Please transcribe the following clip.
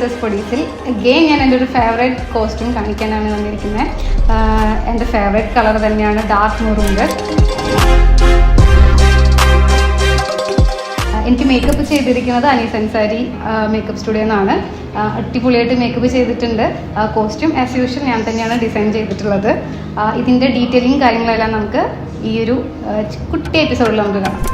Jewellers പൊടീസിൽ again ഞാൻ എൻ്റെ ഒരു ഫേവറേറ്റ് കോസ്റ്റ്യൂം കാണിക്കാനാണ് വന്നിരിക്കുന്നത്. എൻ്റെ ഫേവറേറ്റ് കളർ തന്നെയാണ് ഡാർക്ക് മെറൂൺ. എനിക്ക് മേക്കപ്പ് ചെയ്തിരിക്കുന്നത് അനീസ് അൻസാരി മേക്കപ്പ് സ്റ്റുഡിയോ എന്നാണ്. അടിപൊളിയായിട്ട് മേക്കപ്പ് ചെയ്തിട്ടുണ്ട്. കോസ്റ്റ്യൂം ആസ് യൂഷ്വൽ ഞാൻ തന്നെയാണ് ഡിസൈൻ ചെയ്തിട്ടുള്ളത്. ഇതിൻ്റെ ഡീറ്റെയിലിംഗ് കാര്യങ്ങളെല്ലാം നമുക്ക് ഈ ഒരു കുട്ടി എപ്പിസോഡിൽ നമുക്ക് കാണാം.